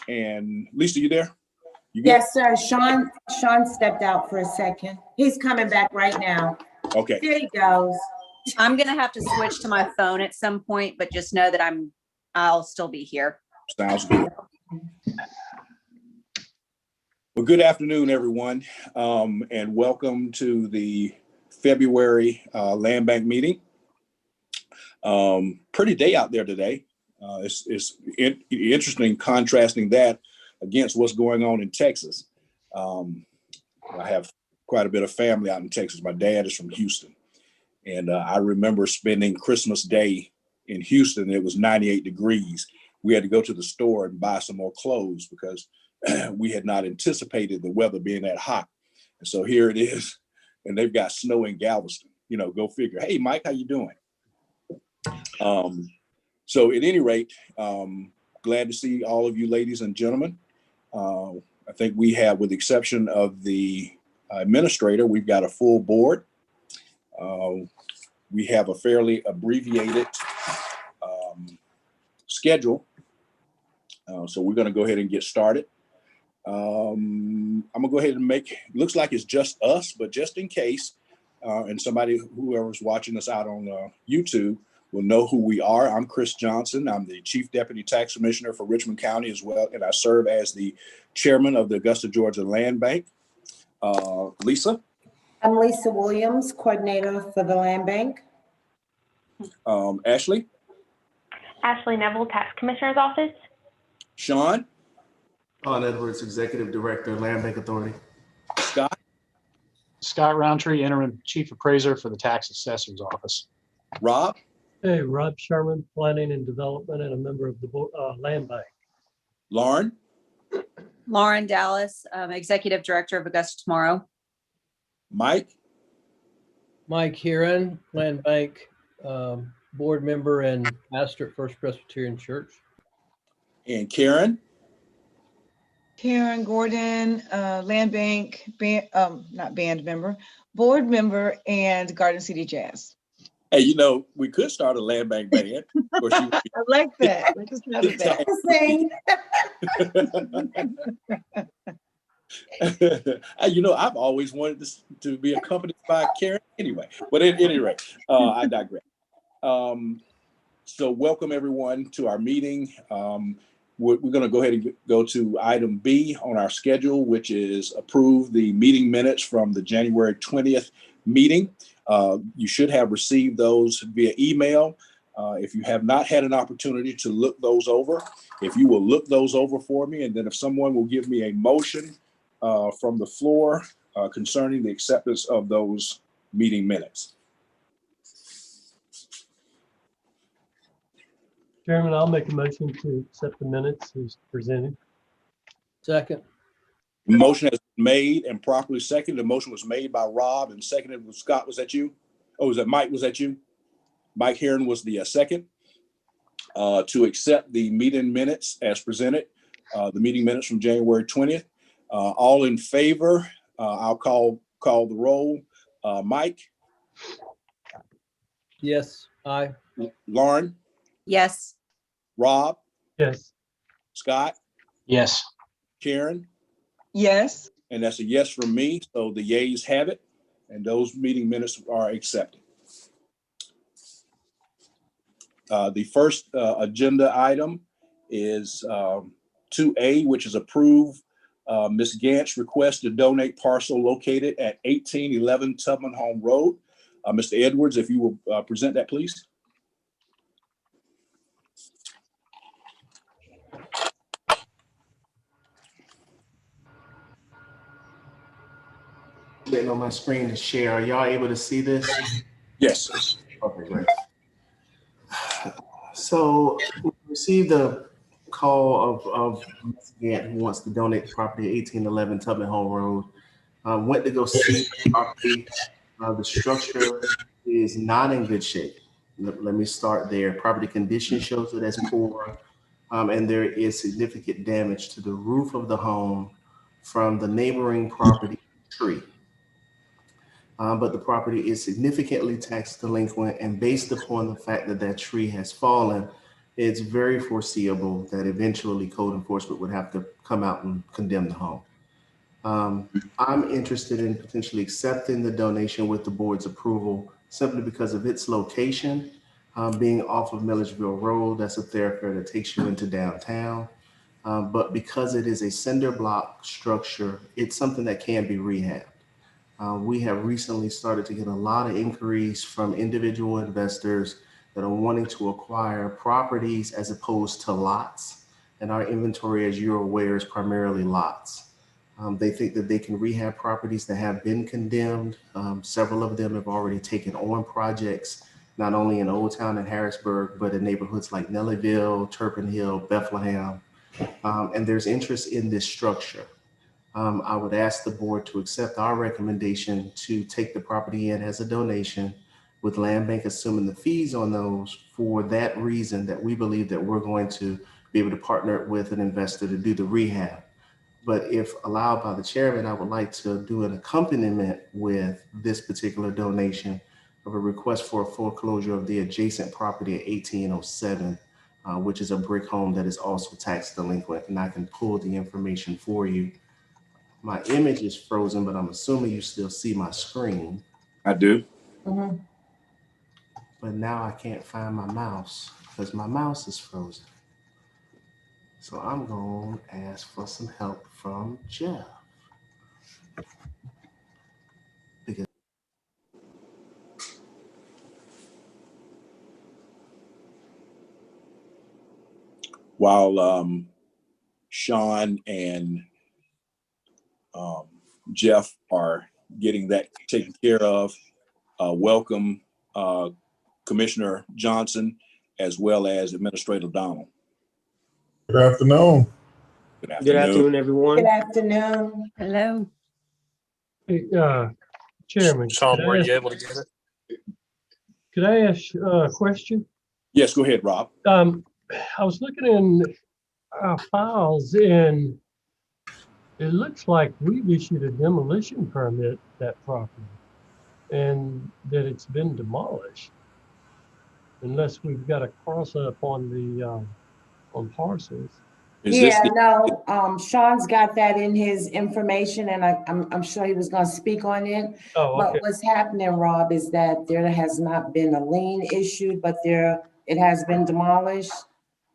And Lisa, you there? You good? Yes, sir. Sean stepped out for a second. He's coming back right now. Okay. There he goes. I'm going to have to switch to my phone at some point, but just know that I'll still be here. Sounds good. Well, good afternoon, everyone, and welcome to the February Land Bank meeting. Pretty day out there today. It's interesting contrasting that against what's going on in Texas. I have quite a bit of family out in Texas. My dad is from Houston, and I remember spending Christmas Day in Houston. It was 98 degrees. We had to go to the store and buy some more clothes because we had not anticipated the weather being that hot. And so here it is, and they've got snow in Galveston. You know, go figure. Hey, Mike, how you doing? So at any rate, glad to see all of you ladies and gentlemen. I think we have, with the exception of the administrator, we've got a full board. We have a fairly abbreviated schedule. So we're going to go ahead and get started. I'm gonna go ahead and looks like it's just us, but just in case, and whoever's watching us out on YouTube will know who we are. I'm Chris Johnson. I'm the Chief Deputy Tax Commissioner for Richmond County as well, and I serve as the Chairman of the Augusta, Georgia Land Bank. Lisa? I'm Lisa Williams, Coordinator for the Land Bank. Ashley? Ashley Neville, Tax Commissioner's Office. Sean? Sean Edwards, Executive Director, Land Bank Authority. Scott? Scott Roundtree, Interim Chief Appraiser for the Tax Assessor's Office. Rob? Hey, Rob Sherman, Planning and Development, and a member of the Land Bank. Lauren? Lauren Dallas, Executive Director of Augusta Tomorrow. Mike? Mike Heron, Land Bank Board Member and Pastor at First Presbyterian Church. And Karen? Karen Gordon, Land Bank, not band member, board member, and Garden City Jazz. Hey, you know, we could start a land bank band. Of course, I like that. Let's just have that. You know, I've always wanted this to be accompanied by Karen anyway, but at any rate, I digress. So welcome everyone to our meeting. We're going to go ahead and go to item B on our schedule, which is approve the meeting minutes from the January 20th meeting. You should have received those via email. If you have not had an opportunity to look those over, if you will look those over for me, and then if someone will give me a motion from the floor concerning the acceptance of those meeting minutes. Chairman, I'll make a motion to accept the minutes as presented. Second. Motion has been made and properly seconded. The motion was made by Rob and seconded with Scott. Was that you? Oh, was that Mike? Was that you? Mike Heron was the second. To accept the meeting minutes as presented, the meeting minutes from January 20th. All in favor, I'll call the roll. Mike? Yes, aye. Lauren? Yes. Rob? Yes. Scott? Yes. Karen? Yes. And that's a yes from me. So the yeas have it, and those meeting minutes are accepted. The first agenda item is 2A, which is approve Ms. Gant's request to donate parcel located at 1811 Tubman Home Road. Mr. Edwards, if you will present that, please. Waiting on my screen to share. Are y'all able to see this? Yes. Okay, great. So we received a call of Ms. Gant, who wants to donate the property at 1811 Tubman Home Road. Went to go see the property. The structure is not in good shape. Let me start there. Property condition shows it as poor, and there is significant damage to the roof of the home from the neighboring property tree. But the property is significantly tax delinquent, and based upon the fact that that tree has fallen, it's very foreseeable that eventually code enforcement would have to come out and condemn the home. I'm interested in potentially accepting the donation with the board's approval simply because of its location, being off of Milledgeville Road. That's a thoroughfare that takes you into downtown. But because it is a cinder block structure, it's something that can be rehabbed. We have recently started to get a lot of inquiries from individual investors that are wanting to acquire properties as opposed to lots. And our inventory, as you're aware, is primarily lots. They think that they can rehab properties that have been condemned. Several of them have already taken on projects, not only in Old Town and Harrisburg, but in neighborhoods like Nellyville, Turpin Hill, Bethlehem. And there's interest in this structure. I would ask the board to accept our recommendation to take the property in as a donation, with Land Bank assuming the fees on those for that reason, that we believe that we're going to be able to partner with an investor to do the rehab. But if allowed by the chairman, I would like to do an accompaniment with this particular donation of a request for a foreclosure of the adjacent property at 1807, which is a brick home that is also tax delinquent. And I can pull the information for you. My image is frozen, but I'm assuming you still see my screen. I do. Mhm. But now I can't find my mouse because my mouse is frozen. So I'm going to ask for some help from Jeff. While Sean and Jeff are getting that taken care of, welcome Commissioner Johnson as well as Administrator Donald. Good afternoon. Good Good afternoon. afternoon, everyone. Good afternoon. Hello. Hey, Chairman, Sean, were you able to get it? could I ask a question? Yes, go ahead, Rob. I was looking in our files and it looks like we've issued a demolition permit that property and that it's been demolished. Unless we've got a cross up on the on parcels. Yeah, no, Sean's got that in his information and I'm sure he was gonna speak on it. Oh, okay. But what's happening, Rob, is that there has not been a lien issued, but it has been demolished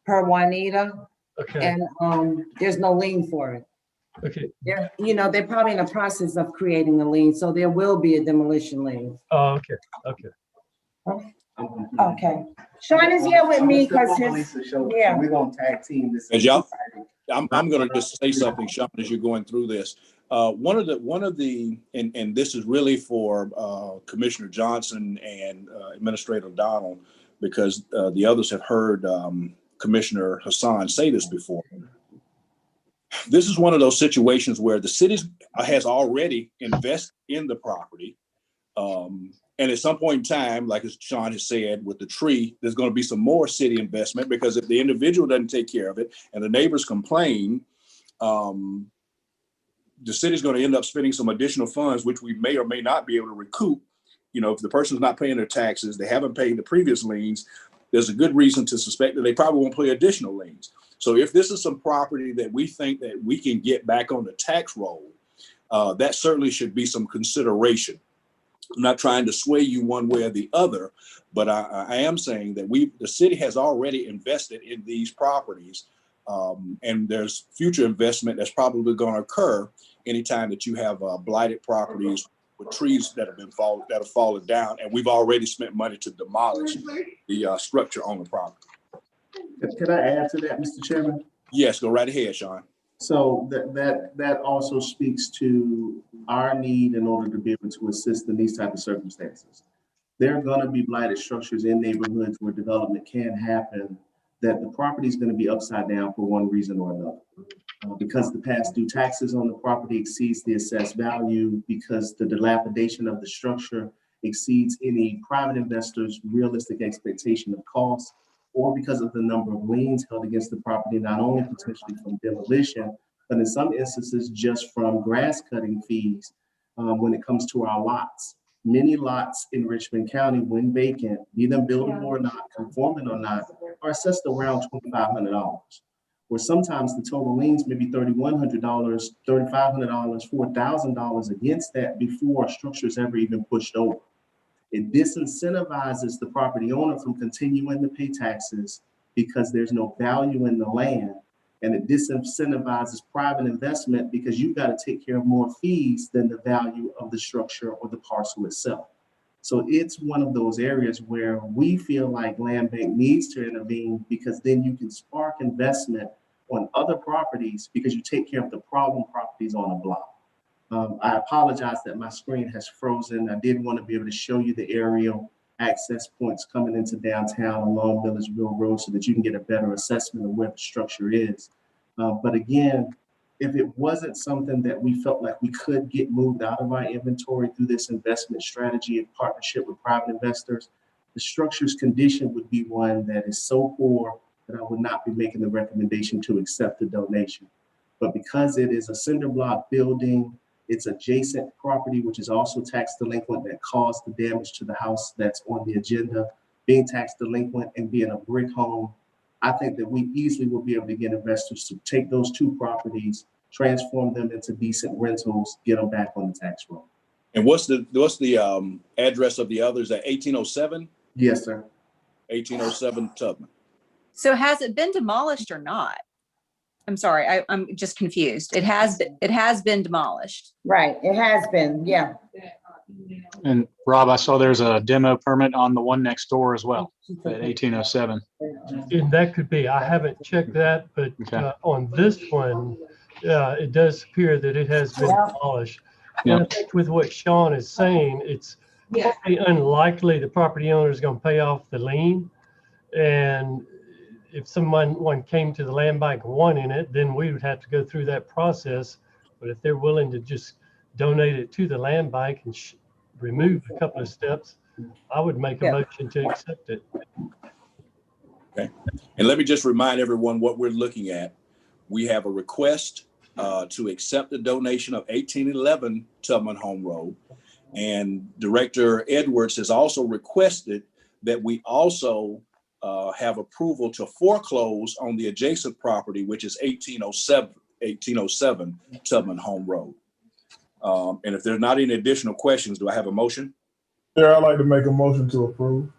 per Juanita. Okay. And there's no lien for it. Okay. They're probably in the process of creating a lien, so there will be a demolition lien. Oh, okay. Okay. Okay. Sean is here with me because yeah. We're gonna tag team this. As y'all, I'm going to just say something, Sean, as you're going through this. One of the, and this is really for Commissioner Johnson and Administrator Donald, because the others have heard Commissioner Hassan say this before. This is one of those situations where the city has already invested in the property. And at some point in time, like as Sean has said, with the tree, there's going to be some more city investment, because if the individual doesn't take care of it and the neighbors complain, the city's going to end up spending some additional funds, which we may or may not be able to recoup. If the person's not paying their taxes, they haven't paid the previous liens, there's a good reason to suspect that they probably won't pay additional liens. So if this is some property that we think that we can get back on the tax roll, that certainly should be some consideration. I'm not trying to sway you one way or the other, but I am saying that the city has already invested in these properties, and there's future investment that's probably going to occur anytime that you have blighted properties with trees that have fallen down, and we've already spent money to demolish the structure on the property. Can I add to that, Mr. Chairman? Yes, go right ahead, Sean. So that also speaks to our need in order to be able to assist in these type of circumstances. There are going to be blighted structures in neighborhoods where development can happen, that the property is going to be upside down for one reason or another. Because the past due taxes on the property exceeds the assessed value, because the dilapidation of the structure exceeds any private investor's realistic expectation of cost, or because of the number of liens held against the property, not only potentially from demolition, but in some instances just from grass cutting fees when it comes to our lots. Many lots in Richmond County, when vacant, be them buildable or not, conforming or not, are assessed around $2,500. Where sometimes the total liens may be $3,100, $3,500, $4,000 against that before a structure is ever even pushed over. It disincentivizes the property owner from continuing to pay taxes because there's no value in the land. And it disincentivizes private investment because you've got to take care of more fees than the value of the structure or the parcel itself. So it's one of those areas where we feel like Land Bank needs to intervene, because then you can spark investment on other properties because you take care of the problem properties on a block. I apologize that my screen has frozen. I did want to be able to show you the aerial access points coming into downtown along Milledgeville Road so that you can get a better assessment of where the structure is. But again, if it wasn't something that we felt like we could get moved out of our inventory through this investment strategy in partnership with private investors, the structure's condition would be one that is so poor that I would not be making the recommendation to accept the donation. But because it is a cinder block building, it's adjacent property, which is also tax delinquent, that caused the damage to the house that's on the agenda, being tax delinquent and being a brick home, I think that we easily will be able to get investors to take those two properties, transform them into decent rentals, get them back on the tax roll. And what's the address of the others at 1807? Yes, sir. 1807 Tubman. So has it been demolished or not? I'm sorry, I'm just confused. It has been demolished. Right, it has been, yeah. And Rob, I saw there's a demo permit on the one next door as well at 1807. And that could be, I haven't checked that, but Okay. on this one, it does appear that it has been demolished. And I think with what Sean is saying, it's probably unlikely the property owner is going to pay off the lien. And if someone came to the land bank wanting it, then we would have to go through that process. But if they're willing to just donate it to the land bank and remove a couple of steps, I would make a motion to accept it. Okay. And let me just remind everyone what we're looking at. We have a request to accept the donation of 1811 Tubman Home Road. And Director Edwards has also requested that we also have approval to foreclose on the adjacent property, which is 1807 Tubman Home Road. And if there's not any additional questions, do I have a motion? Chair, I'd like to make a motion to approve.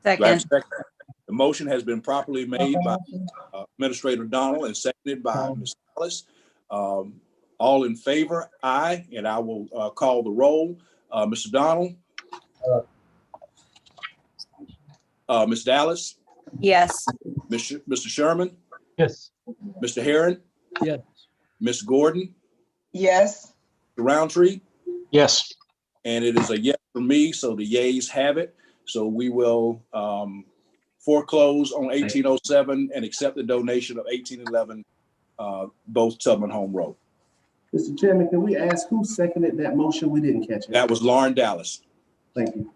Second. The motion has been properly made by Administrator Donald and seconded by Ms. Ellis. All in favor, aye, and I will call the roll. Mr. Donald? Ms. Dallas? Yes. Mr. Sherman? Yes. Mr. Herron? Yes. Ms. Gordon? Yes. Mr. Roundtree? Yes. And it is a yes for me, so the yeas have it. So we will foreclose on 1807 and accept the donation of 1811, both Tubman Home Road. Mr. Chairman, can we ask who seconded that motion? We didn't catch it. That was Lauren Dallas. Thank you.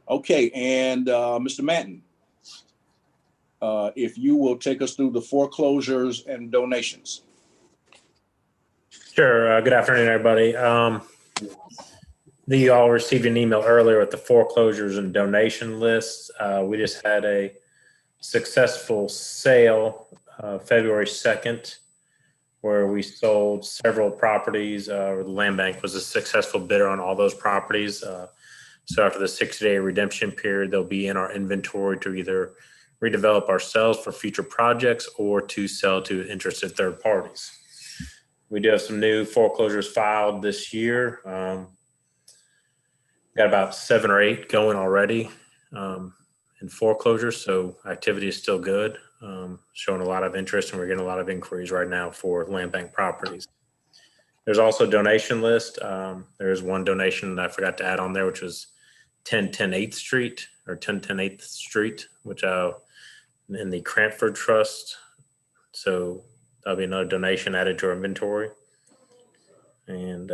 Okay, and Mr. Manton, if you will take us through the foreclosures and donations. Sure. Good afternoon, everybody. You all received an email earlier with the foreclosures and donation lists. We just had a successful sale February 2nd, where we sold several properties. The land bank was a successful bidder on all those properties. So after the 60-day redemption period, they'll be in our inventory to either redevelop ourselves for future projects or to sell to interested third parties. We do have some new foreclosures filed this year. Got about 7 or 8 going already in foreclosures, so activity is still good, showing a lot of interest, and we're getting a lot of inquiries right now for land bank properties. There's also a donation list. There's one donation that I forgot to add on there, which was 1010 8th Street, or 1010 8th Street, which in the Cranford Trust. So that'll be another donation added to our inventory. And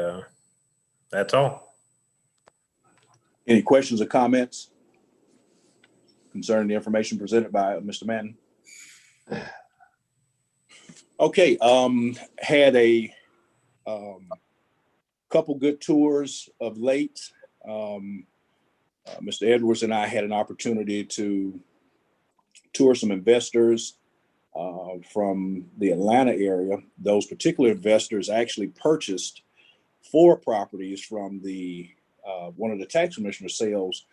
that's all. Any questions or comments concerning the information presented by Mr. Manton? Okay, had a couple good tours of late. Mr. Edwards and I had an opportunity to tour some investors from the Atlanta area. Those particular investors actually purchased 4 properties from the one of the tax commissioner sales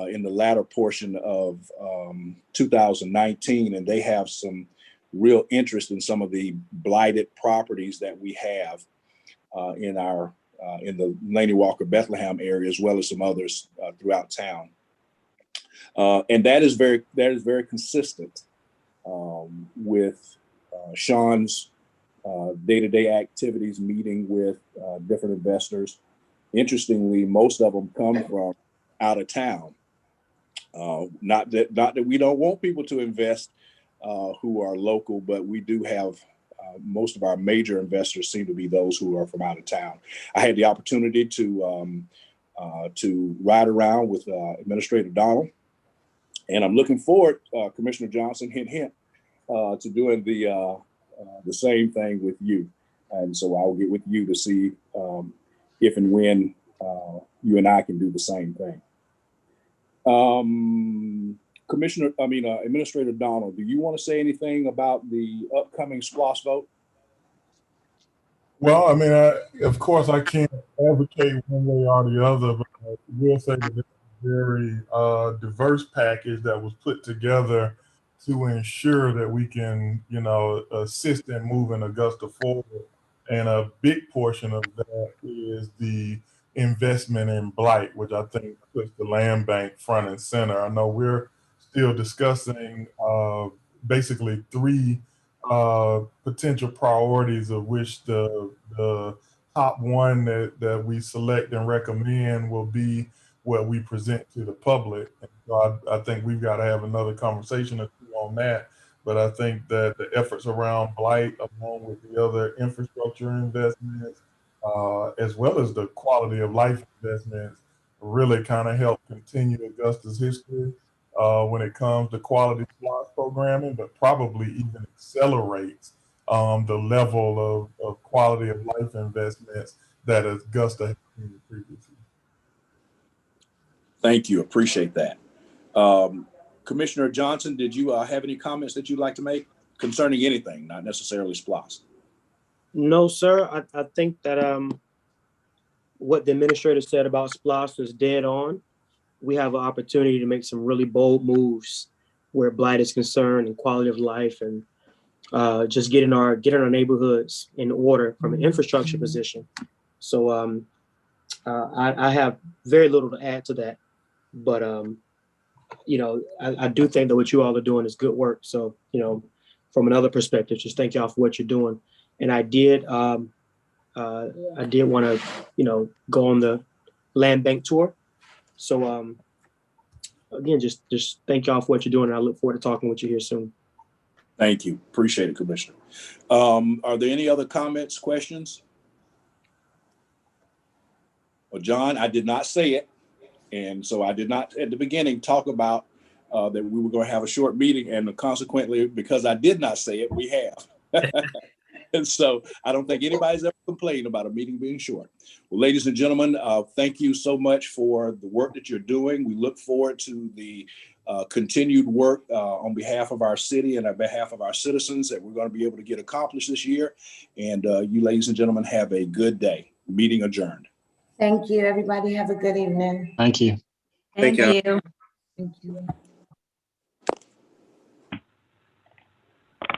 in the latter portion of 2019, and they have some real interest in some of the blighted properties that we have in the Laney Walker Bethlehem area, as well as some others throughout town. And that is very consistent with Sean's day-to-day activities, meeting with different investors. Interestingly, most of them come from out of town. Not that we don't want people to invest who are local, but we do have most of our major investors seem to be those who are from out of town. I had the opportunity to ride around with Administrator Donald, and I'm looking forward, Commissioner Johnson, hint, hint, to doing the same thing with you. And so I'll get with you to see if and when you and I can do the same thing. Administrator Donald, do you want to say anything about the upcoming SPLOST vote? Well, I mean, of course, I can't advocate one way or the other, but I will say that it's a very diverse package that was put together to ensure that we can, assist in moving Augusta forward. And a big portion of that is the investment in blight, which I think puts the land bank front and center. I know we're still discussing basically 3 potential priorities, of which the top one that we select and recommend will be what we present to the public. And so I think we've got to have another conversation or 2 on that. But I think that the efforts around blight, along with the other infrastructure investments, as well as the quality of life investments, really kind of help continue Augusta's history when it comes to quality SPLOST programming, but probably even accelerates the level of quality of life investments that Augusta has seen previously. Thank you. Appreciate that. Commissioner Johnson, did you have any comments that you'd like to make concerning anything, not necessarily SPLOST? No, sir. I think that what the administrator said about SPLOST is dead on. We have an opportunity to make some really bold moves where blight is concerned and quality of life, and just getting our neighborhoods in order from an infrastructure position. So I have very little to add to that, but I do think that what you all are doing is good work. So from another perspective, just thank y'all for what you're doing. And I did want to go on the land bank tour. So again, just thank y'all for what you're doing, and I look forward to talking with you here soon. Thank you. Appreciate it, Commissioner. Are there any other comments, questions? Well, John, I did not say it. And so I did not at the beginning talk about that we were going to have a short meeting, and consequently, because I did not say it, we have. And so I don't think anybody's ever complained about a meeting being short. Well, ladies and gentlemen, thank you so much for the work that you're doing. We look forward to the continued work on behalf of our city and on behalf of our citizens that we're going to be able to get accomplished this year. And you ladies and gentlemen, have a good day. Meeting adjourned. Thank you, everybody. Have a good evening. Thank you. Thank you. Thank you.